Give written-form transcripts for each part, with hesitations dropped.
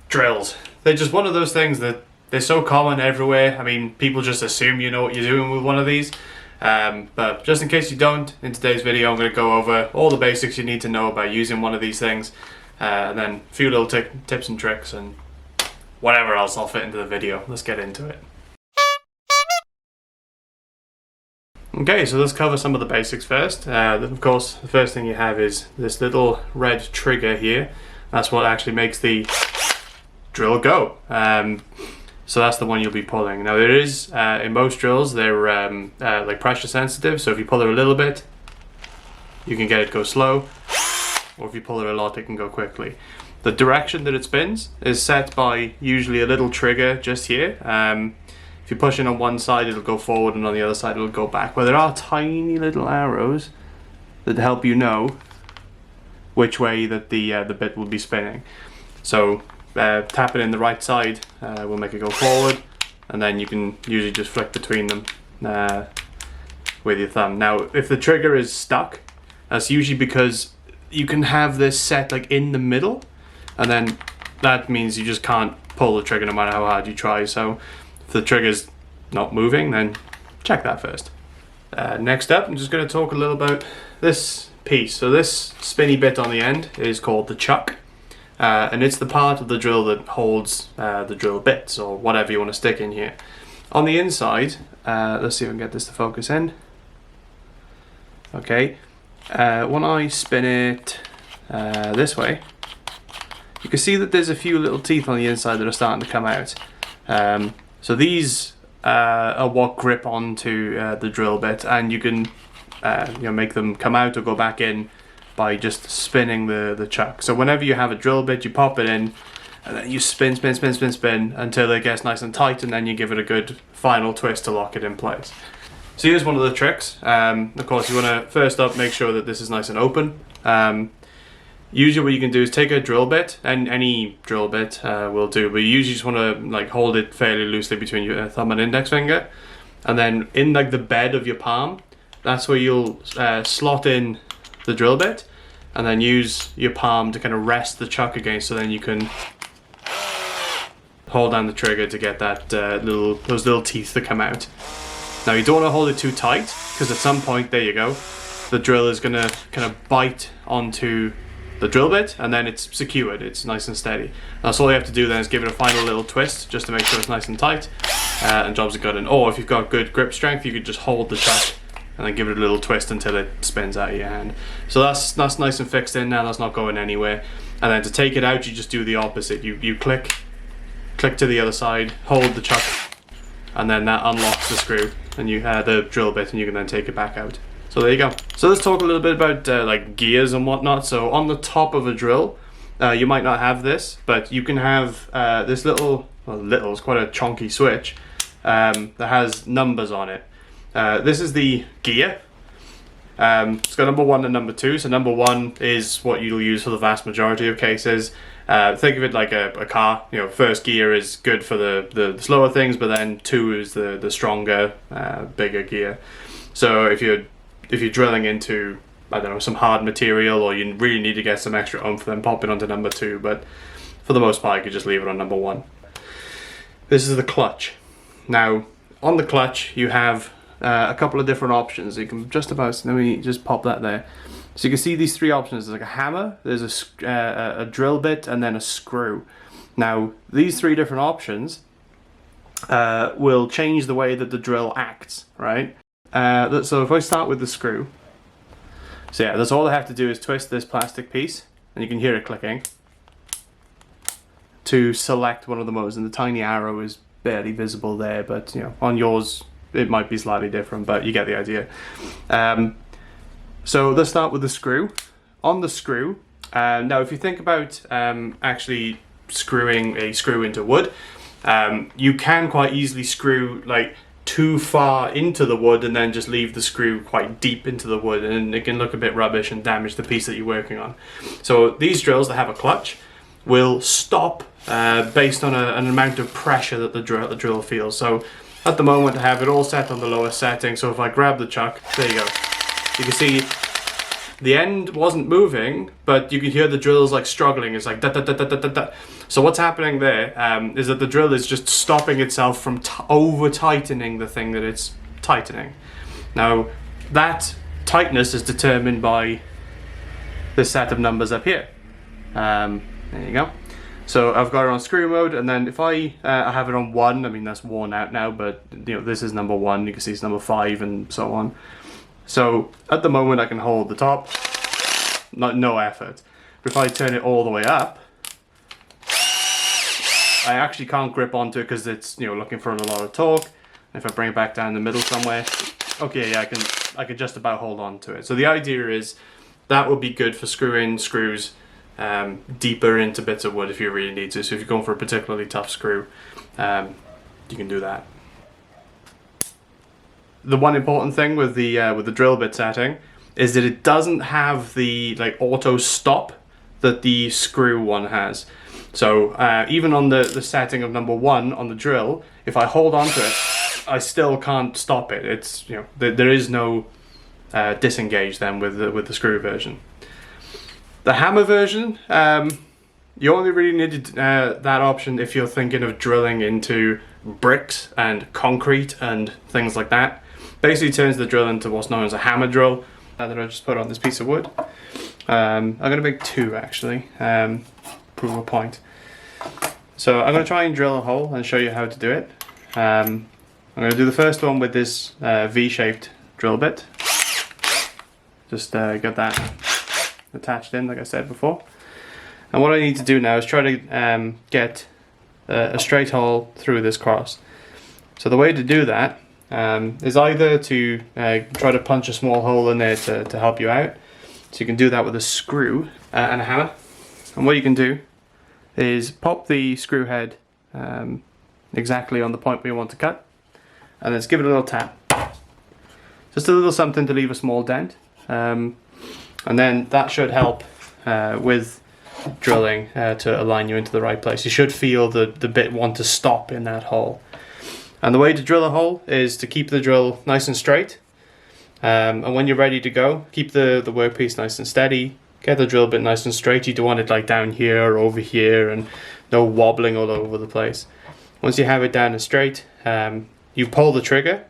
Drills. They're just one of those things that they're so common everywhere. I mean, people just assume you know what you're doing with one of these. But just in case you don't, in today's video I'm going to go over all the basics you need to know about using one of these things, and then a few little tips and tricks and whatever else I'll fit into the video. Let's get into it. Okay, so let's cover some of the basics first. Of course, the first thing you have is this little red trigger here. That's what actually makes the drill go. So that's the one you'll be pulling. Now there is, in most drills, they're like pressure sensitive, so if you pull it a little bit, you can get it go slow, or if you pull it a lot, it can go quickly. The direction that it spins is set by usually a little trigger just here. If you push in on one side, it'll go forward, and on the other side, it'll go back. But there are tiny little arrows that help you know which way that the bit will be spinning. So tap it in the right side will make it go forward, and then you can usually just flick between them with your thumb. Now, if the trigger is stuck, that's usually because you can have this set like in the middle, and then that means you just can't pull the trigger no matter how hard you try. So if the trigger's not moving, then check that first. Next up, I'm just going to talk a little about this piece. So this spinny bit on the end is called the chuck, and it's the part of the drill that holds the drill bits or whatever you want to stick in here. On the inside, let's see if I can get this to focus in. Okay, when I spin it this way, you can see that there's a few little teeth on the inside that are starting to come out. So these are what grip onto the drill bit, and you can make them come out or go back in by just spinning the chuck. So whenever you have a drill bit, you pop it in, and then you spin until it gets nice and tight, and then you give it a good final twist to lock it in place. So here's one of the tricks. Of course, you want to first up make sure that this is nice and open. Usually what you can do is take a drill bit, and any drill bit will do, but you usually just want to like hold it fairly loosely between your thumb and index finger, and then in like the bed of your palm, that's where you'll slot in the drill bit, and then use your palm to kind of rest the chuck against, so then you can hold down the trigger to get that those little teeth to come out. Now you don't want to hold it too tight, because at some point, there you go, the drill is going to kind of bite onto the drill bit, and then it's secured, it's nice and steady. Now, so all you have to do then is give it a final little twist just to make sure it's nice and tight, and jobs are good. And or if you've got good grip strength, you could just hold the chuck and then give it a little twist until it spins out of your hand. So that's nice and fixed in now, that's not going anywhere. And then to take it out, you just do the opposite. You click to the other side, hold the chuck, and then that unlocks the screw, and you the drill bit, and you can then take it back out. So there you go. So let's talk a little bit about like gears and whatnot. So on the top of a drill, you might not have this, but you can have this it's quite a chunky switch that has numbers on it. This is the gear. It's got number 1 and number 2. So number 1 is what you'll use for the vast majority of cases. Think of it like a car. First gear is good for the slower things, but then 2 is the stronger, bigger gear. So if you're drilling into, I don't know, some hard material, or you really need to get some extra oomph, then pop it onto number 2, but for the most part you could just leave it on number 1. This is the clutch. Now, on the clutch you have a couple of different options. You can just about, let me just pop that there. So you can see these 3 options. There's like a hammer, there's a drill bit, and then a screw. Now, these 3 different options will change the way that the drill acts, right? So if I start with the screw, so yeah, that's all I have to do is twist this plastic piece, and you can hear it clicking, to select one of the modes, and the tiny arrow is barely visible there, but on yours it might be slightly different, but you get the idea. So let's start with the screw. On the screw, now if you think about actually screwing a screw into wood, you can quite easily screw like too far into the wood and then just leave the screw quite deep into the wood, and it can look a bit rubbish and damage the piece that you're working on. So these drills that have a clutch will stop based on an amount of pressure that the drill feels. So at the moment I have it all set on the lowest setting, so if I grab the chuck, there you go. You can see the end wasn't moving, but you can hear the drills like struggling. It's like da da da da da da da. So what's happening there is that the drill is just stopping itself from over-tightening the thing that it's tightening. Now, that tightness is determined by this set of numbers up here. There you go. So I've got it on screw mode, and then if I have it on 1, I mean that's worn out now, but this is number 1, you can see it's number 5 and so on. So at the moment I can hold the top, no effort. But if I turn it all the way up, I actually can't grip onto it because it's looking for a lot of torque. If I bring it back down the middle somewhere, okay, yeah, I can just about hold on to it. So the idea is that would be good for screwing screws deeper into bits of wood if you really need to. So if you're going for a particularly tough screw, you can do that. The one important thing with the drill bit setting is that it doesn't have the auto stop that the screw one has. So even on the setting of number 1 on the drill, if I hold onto it, I still can't stop it. It's there is no disengage then with the screw version. The hammer version, you only really need that option if you're thinking of drilling into bricks and concrete and things like that. Basically turns the drill into what's known as a hammer drill that I just put on this piece of wood. I'm going to make 2 actually, prove a point. So I'm going to try and drill a hole and show you how to do it. I'm going to do the first one with this V-shaped drill bit. Just get that attached in like I said before. And what I need to do now is try to get a straight hole through this cross. So the way to do that is either to try to punch a small hole in there to help you out. So you can do that with a screw and a hammer. And what you can do is pop the screw head exactly on the point where you want to cut, and then just give it a little tap. Just a little something to leave a small dent. And then that should help with drilling to align you into the right place. You should feel the bit want to stop in that hole. And the way to drill a hole is to keep the drill nice and straight. And when you're ready to go, keep the workpiece nice and steady. Get the drill bit nice and straight. You don't want it down here or over here and no wobbling all over the place. Once you have it down and straight, you pull the trigger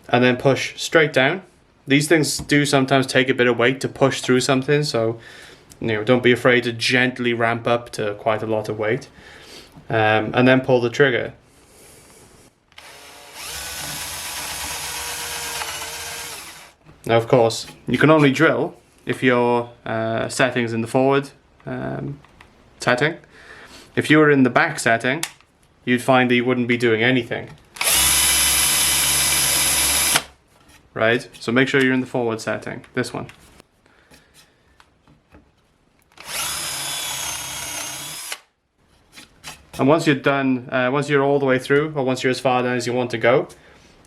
and then push straight down. These things do sometimes take a bit of weight to push through something, so don't be afraid to gently ramp up to quite a lot of weight. And then pull the trigger. Now of course, you can only drill if your setting's in the forward setting. If you were in the back setting, you'd find that you wouldn't be doing anything. Right? So make sure you're in the forward setting, this one. And once you're done, once you're all the way through, or once you're as far down as you want to go,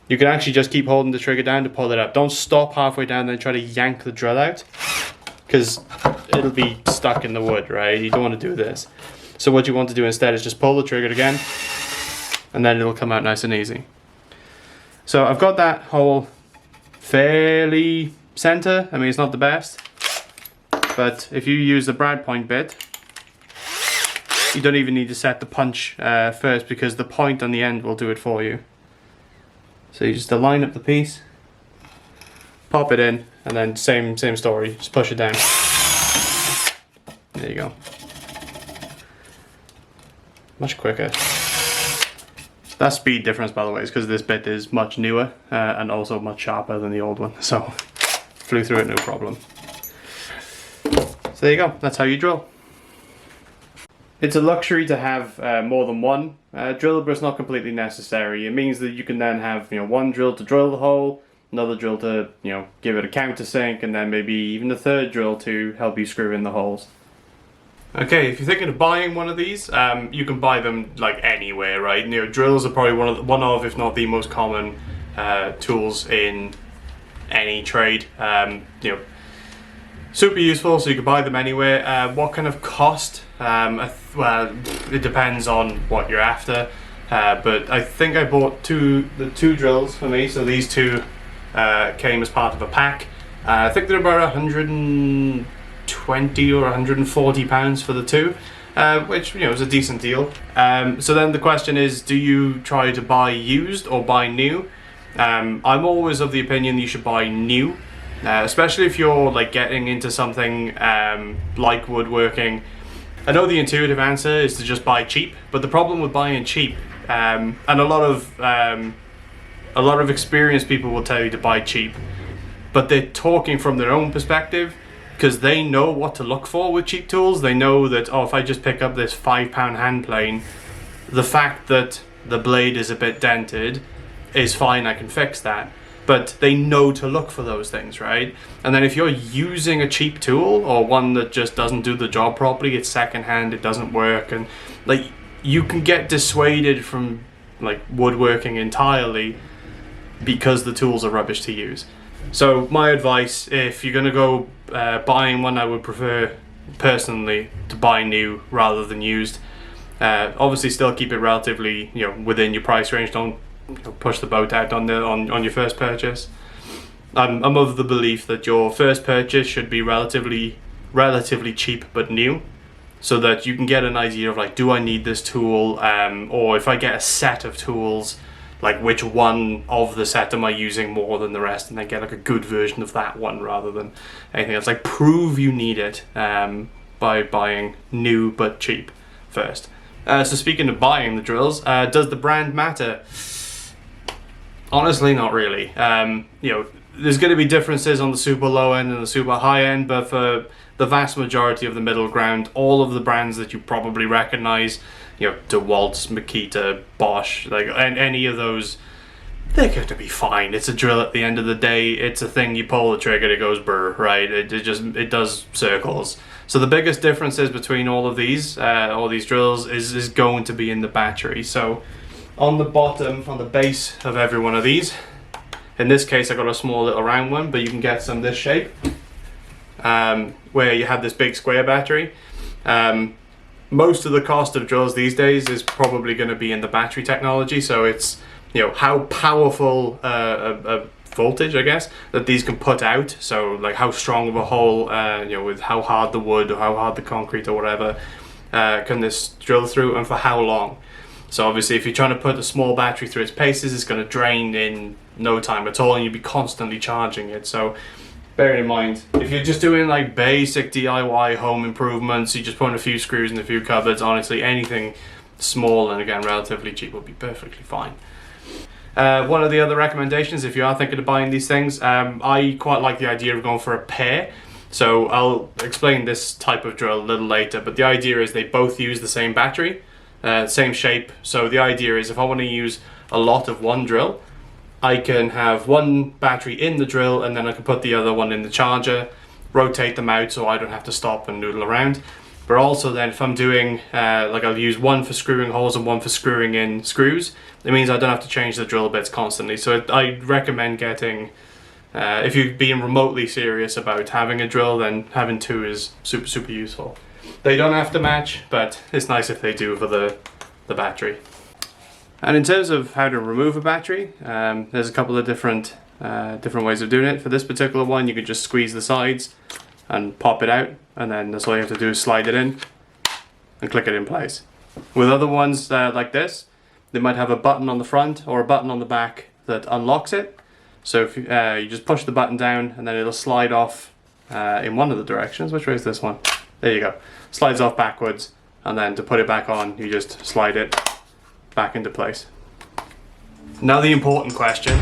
you can actually just keep holding the trigger down to pull it up. Don't stop halfway down and then try to yank the drill out, because it'll be stuck in the wood, right? You don't want to do this. So what you want to do instead is just pull the trigger again, and then it'll come out nice and easy. So I've got that hole fairly center. I mean, it's not the best, but if you use the brad point bit, you don't even need to set the punch first, because the point on the end will do it for you. So you just align up the piece, pop it in, and then same story, just push it down. There you go. Much quicker. That speed difference, by the way, is because this bit is much newer and also much sharper than the old one, so flew through it no problem. So there you go, that's how you drill. It's a luxury to have more than one drill, but it's not completely necessary. It means that you can then have one drill to drill the hole, another drill to give it a countersink, and then maybe even a third drill to help you screw in the holes. Okay, if you're thinking of buying one of these, you can buy them anywhere, right? Drills are probably one of, if not the most common tools in any trade. Super useful, so you can buy them anywhere. What kind of cost? Well, it depends on what you're after. But I think I bought the two drills for me. So these two came as part of a pack. I think they're about 120 or 140 pounds for the two. which is a decent deal. So then the question is, do you try to buy used or buy new? I'm always of the opinion that you should buy new, especially if you're like getting into something like woodworking. I know the intuitive answer is to just buy cheap, but the problem with buying cheap, and a lot of experienced people will tell you to buy cheap, but they're talking from their own perspective, because they know what to look for with cheap tools. They know that, oh, if I just pick up this £5 hand plane, the fact that the blade is a bit dented is fine, I can fix that. But they know to look for those things, right? And then if you're using a cheap tool, or one that just doesn't do the job properly, it's secondhand, it doesn't work, and like, you can get dissuaded from like woodworking entirely because the tools are rubbish to use. So my advice, if you're going to go buying one, I would prefer personally to buy new rather than used. Obviously still keep it relatively within your price range. Don't push the boat out on your first purchase. I'm of the belief that your first purchase should be relatively cheap but new, so that you can get an idea of like, do I need this tool, or if I get a set of tools, like which one of the set am I using more than the rest, and then get like a good version of that one rather than anything else. Like, prove you need it by buying new but cheap first. So speaking of buying the drills, does the brand matter? Honestly, not really. There's going to be differences on the super low end and the super high end, but for the vast majority of the middle ground, all of the brands that you probably recognize, DeWalt, Makita, Bosch, like any of those, they're going to be fine. It's a drill at the end of the day. It's a thing, you pull the trigger, it goes brr, right? It does circles. So the biggest differences between all these drills is going to be in the battery. So on the bottom, on the base of every one of these, in this case I got a small little round one, but you can get some this shape, where you have this big square battery. Most of the cost of drills these days is probably going to be in the battery technology, so it's how powerful a voltage, I guess, that these can put out. So like how strong of a hole, with how hard the wood or how hard the concrete or whatever, can this drill through, and for how long. So obviously if you're trying to put a small battery through its paces, it's going to drain in no time at all, and you'll be constantly charging it. So bear in mind, if you're just doing like basic DIY home improvements, you just put in a few screws and a few cupboards, honestly anything small and again relatively cheap will be perfectly fine. One of the other recommendations, if you are thinking of buying these things, I quite like the idea of going for a pair. So I'll explain this type of drill a little later, but the idea is they both use the same battery, same shape. So the idea is if I want to use a lot of one drill, I can have one battery in the drill and then I can put the other one in the charger, rotate them out so I don't have to stop and noodle around. But also then if I'm doing, like I'll use one for screwing holes and one for screwing in screws, it means I don't have to change the drill bits constantly. So I recommend getting, if you're being remotely serious about having a drill, then having two is super, super useful. They don't have to match, but it's nice if they do for the battery. And in terms of how to remove a battery, there's a couple of different ways of doing it. For this particular one, you could just squeeze the sides and pop it out, and then that's all you have to do is slide it in and click it in place. With other ones like this, they might have a button on the front or a button on the back that unlocks it. So if you just push the button down and then it'll slide off in one of the directions. Which way is this one? There you go. Slides off backwards, and then to put it back on, you just slide it back into place. Now the important question: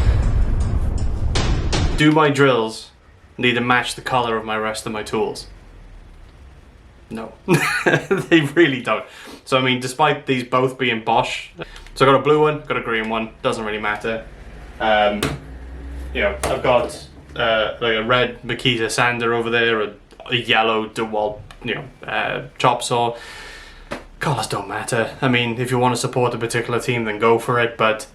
do my drills need to match the color of my rest of my tools? No, they really don't. So I mean, despite these both being Bosch, so I got a blue one, got a green one, doesn't really matter. I've got like a red Makita sander over there, a yellow DeWalt, chop saw. Colors don't matter. I mean, if you want to support a particular team, then go for it, but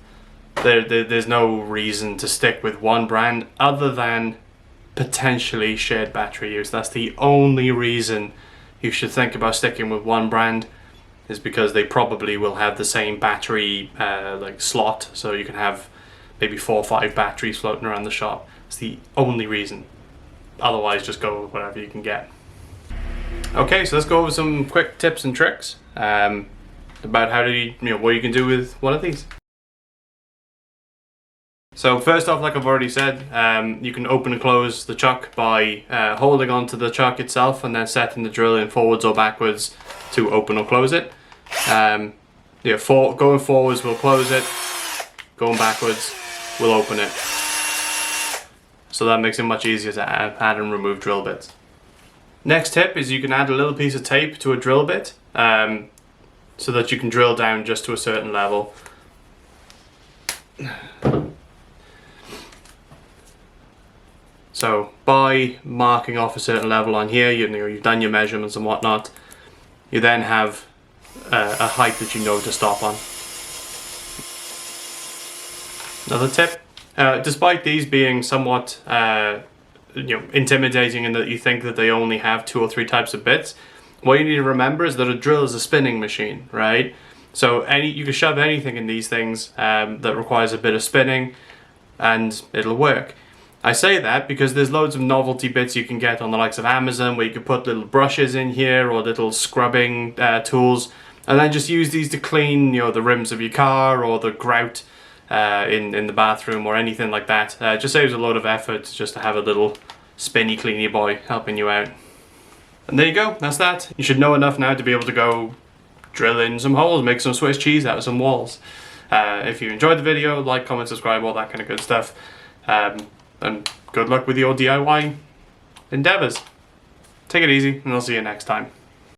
there's no reason to stick with one brand other than potentially shared battery use. That's the only reason you should think about sticking with one brand, is because they probably will have the same battery like slot, so you can have maybe 4 or 5 batteries floating around the shop. It's the only reason. Otherwise, just go with whatever you can get. Okay, so let's go over some quick tips and tricks about how to, what you can do with one of these. So first off, like I've already said, you can open and close the chuck by holding onto the chuck itself and then setting the drill in forwards or backwards to open or close it. Going forwards will close it, going backwards will open it. So that makes it much easier to add and remove drill bits. Next tip is you can add a little piece of tape to a drill bit so that you can drill down just to a certain level. So by marking off a certain level on here, you've done your measurements and whatnot, you then have a height that you know to stop on. Another tip, despite these being somewhat intimidating in that you think that they only have 2 or 3 types of bits, what you need to remember is that a drill is a spinning machine, right? So you can shove anything in these things that requires a bit of spinning and it'll work. I say that because there's loads of novelty bits you can get on the likes of Amazon where you can put little brushes in here or little scrubbing tools and then just use these to clean the rims of your car or the grout in the bathroom or anything like that. It just saves a lot of effort just to have a little spinny cleany boy helping you out. And there you go, that's that. You should know enough now to be able to go drill in some holes, make some Swiss cheese out of some walls. If you enjoyed the video, like, comment, subscribe, all that kind of good stuff. And good luck with your DIY endeavors. Take it easy, and I'll see you next time.